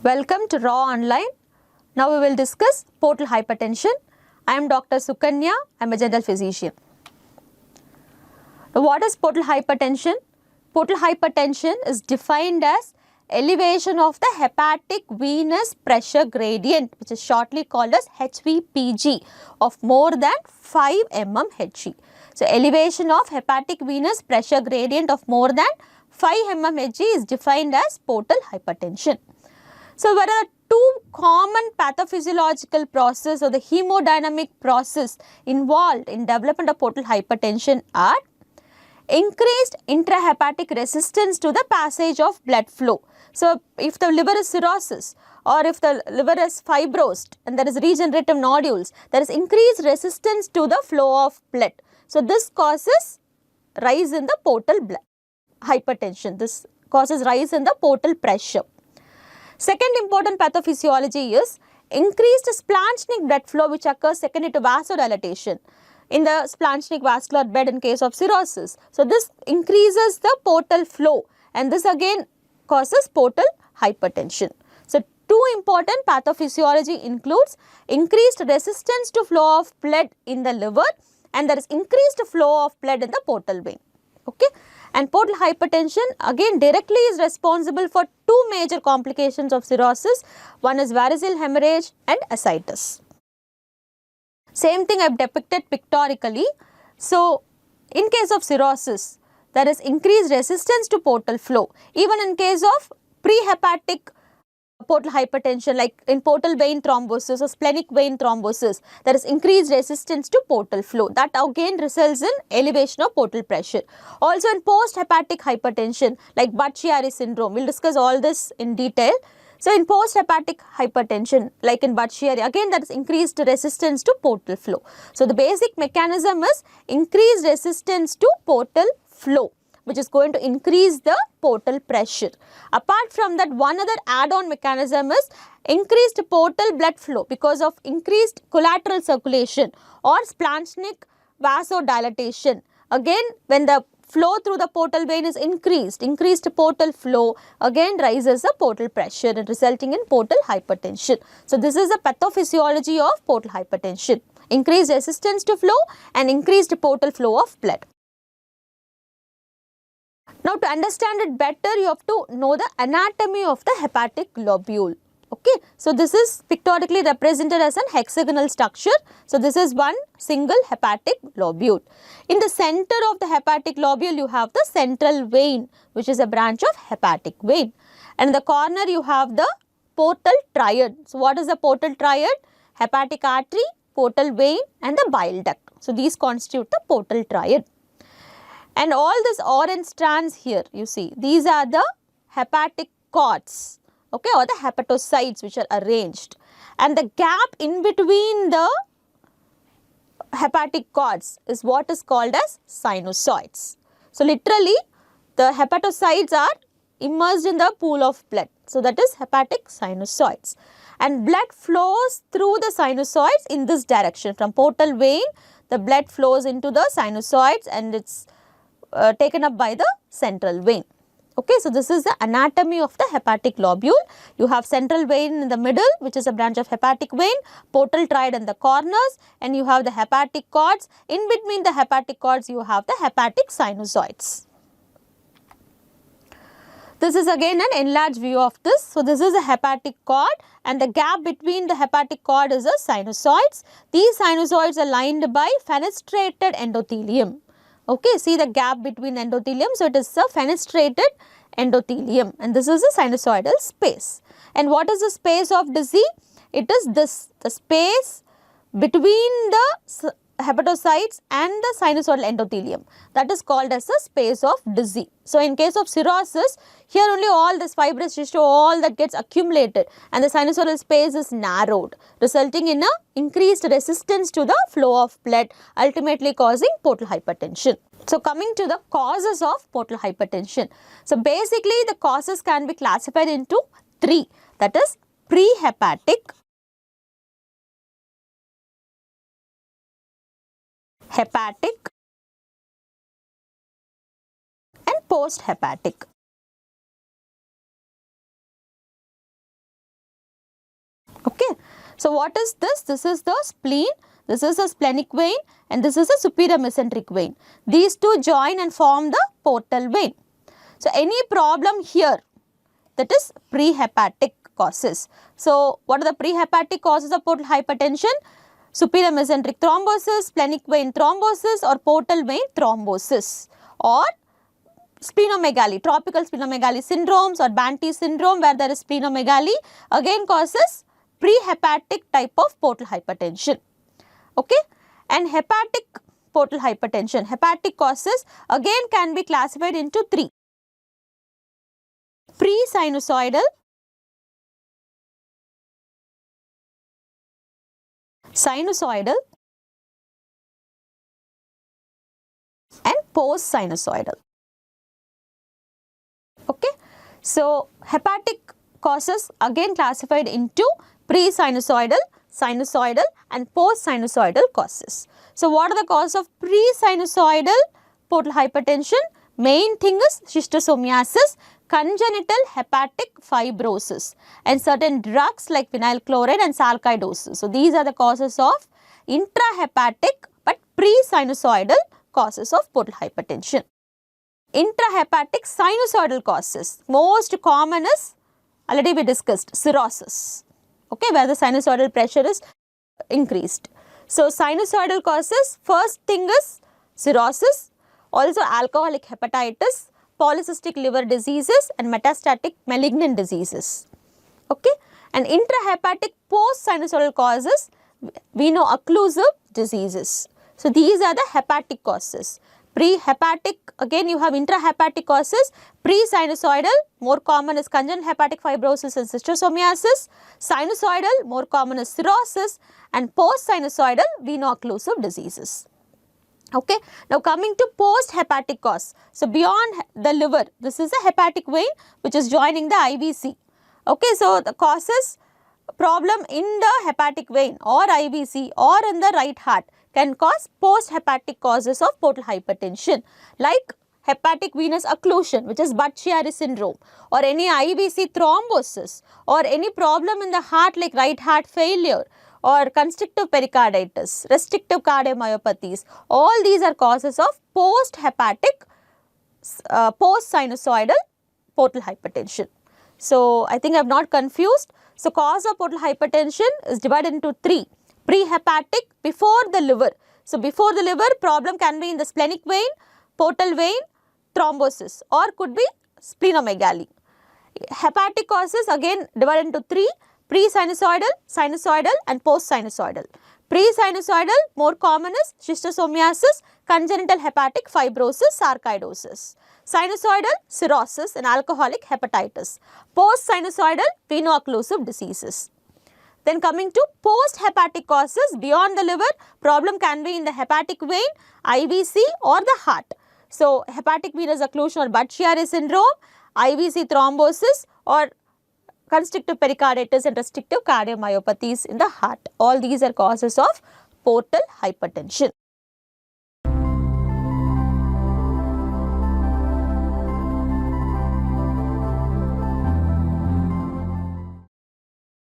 Welcome to Raaonline. Now we will discuss portal hypertension. I am Dr. Sukanya. I am a general physician. Now, what is portal hypertension? Portal hypertension is defined as elevation of the hepatic venous pressure gradient, which is shortly called as HVPG, of more than 5 mmHg. So, elevation of hepatic venous pressure gradient of more than 5 mmHg is defined as portal hypertension. So, there are two common pathophysiological processes or the hemodynamic process involved in development of portal hypertension are increased intrahepatic resistance to the passage of blood flow. So, if the liver is cirrhosis or if the liver is fibrosed and there is regenerative nodules, there is increased resistance to the flow of blood. So, this causes rise in the portal hypertension. This causes rise in the portal pressure. Second important pathophysiology is increased splanchnic blood flow, which occurs secondary to vasodilatation in the splanchnic vascular bed in case of cirrhosis. So, this increases the portal flow and this again causes portal hypertension. So, two important pathophysiology includes increased resistance to flow of blood in the liver and there is increased flow of blood in the portal vein. Okay. And portal hypertension again directly is responsible for two major complications of cirrhosis. One is variceal hemorrhage and ascites. Same thing I have depicted pictorically. So, in case of cirrhosis, there is increased resistance to portal flow. Even in case of prehepatic portal hypertension, like in portal vein thrombosis or splenic vein thrombosis, there is increased resistance to portal flow. That again results in elevation of portal pressure. Also in post-hepatic hypertension like Budd-Chiari syndrome, we will discuss all this in detail. So, in post-hepatic hypertension like in Budd-Chiari, again there is increased resistance to portal flow. So, the basic mechanism is increased resistance to portal flow, which is going to increase the portal pressure. Apart from that, one other add-on mechanism is increased portal blood flow because of increased collateral circulation or splanchnic vasodilatation. Again, when the flow through the portal vein is increased portal flow again rises the portal pressure and resulting in portal hypertension. So, this is the pathophysiology of portal hypertension, increased resistance to flow and increased portal flow of blood. Now, to understand it better, you have to know the anatomy of the hepatic lobule. Okay. So, this is pictorically represented as an hexagonal structure. So, this is one single hepatic lobule. In the center of the hepatic lobule, you have the central vein, which is a branch of hepatic vein. And in the corner, you have the portal triad. So, what is the portal triad? Hepatic artery, portal vein and the bile duct. So, these constitute the portal triad. And all these orange strands here, you see, these are the hepatic cords, okay, or the hepatocytes which are arranged. And the gap in between the hepatic cords is what is called as sinusoids. So, literally, the hepatocytes are immersed in the pool of blood. So, that is hepatic sinusoids. And blood flows through the sinusoids in this direction. From portal vein, the blood flows into the sinusoids and it's taken up by the central vein. Okay, so this is the anatomy of the hepatic lobule. You have central vein in the middle, which is a branch of hepatic vein, portal triad in the corners, and you have the hepatic cords. In between the hepatic cords, you have the hepatic sinusoids. This is again an enlarged view of this. So, this is a hepatic cord and the gap between the hepatic cord is the sinusoids. These sinusoids are lined by fenestrated endothelium. Okay, see the gap between endothelium. So, it is a fenestrated endothelium and this is a sinusoidal space. And what is the space of dizzy? It is this, the space between the hepatocytes and the sinusoidal endothelium, that is called as the space of dizzy. So, in case of cirrhosis, here only all this fibrous tissue, all that gets accumulated and the sinusoidal space is narrowed, resulting in a increased resistance to the flow of blood, ultimately causing portal hypertension. So, coming to the causes of portal hypertension. So, basically the causes can be classified into three, that is prehepatic, hepatic and post-hepatic. So what is this? This is the spleen, this is a splenic vein, and this is a superior mesenteric vein. These two join and form the portal vein. So any problem here, that is prehepatic causes. So what are the prehepatic causes of portal hypertension? Superior mesenteric thrombosis, splenic vein thrombosis, or portal vein thrombosis, or splenomegaly, tropical splenomegaly syndromes or Banty syndrome where there is splenomegaly, again causes prehepatic type of portal hypertension. Okay, and hepatic portal hypertension, hepatic causes again can be classified into three: pre-sinusoidal, sinusoidal, and post-sinusoidal. Okay, so hepatic causes again classified into pre-sinusoidal, sinusoidal, and post-sinusoidal causes. So what are the causes of pre-sinusoidal portal hypertension? Main thing is schistosomiasis, congenital hepatic fibrosis, and certain drugs like vinyl chloride and sarcoidosis. So these are the causes of intrahepatic but pre-sinusoidal causes of portal hypertension. Intrahepatic sinusoidal causes, most common is, already we discussed, cirrhosis, okay, where the sinusoidal pressure is increased. So sinusoidal causes, first thing is cirrhosis, also alcoholic hepatitis, polycystic liver diseases, and metastatic malignant diseases. Okay, and intrahepatic post-sinusoidal causes, veno-occlusive diseases. So these are the hepatic causes. Pre-hepatic, again you have intrahepatic causes. Pre-sinusoidal, more common is congenital hepatic fibrosis and schistosomiasis. Sinusoidal, more common is cirrhosis, and post-sinusoidal, veno-occlusive diseases. Okay, now coming to post-hepatic cause. So beyond the liver, this is a hepatic vein which is joining the IVC. Okay, so the causes problem in the hepatic vein or IVC or in the right heart can cause post-hepatic causes of portal hypertension, like hepatic venous occlusion, which is Budd-Chiari syndrome, or any IVC thrombosis, or any problem in the heart like right heart failure, or constrictive pericarditis, restrictive cardiomyopathies. All these are causes of post-hepatic, post-sinusoidal portal hypertension. So I think I have not confused. So cause of portal hypertension is divided into three: pre-hepatic, before the liver. So before the liver, problem can be in the splenic vein, portal vein, thrombosis, or could be splenomegaly. Hepatic causes again divided into three: pre-sinusoidal, sinusoidal, and post-sinusoidal. Pre-sinusoidal, more common is schistosomiasis, congenital hepatic fibrosis, sarcoidosis. Sinusoidal, cirrhosis, and alcoholic hepatitis. Post-sinusoidal, veno-occlusive diseases. Then coming to post-hepatic causes, beyond the liver, problem can be in the hepatic vein, IVC, or the heart. So hepatic venous occlusion or Budd-Chiari syndrome, IVC thrombosis, or constrictive pericarditis and restrictive cardiomyopathies in the heart. All these are causes of portal hypertension.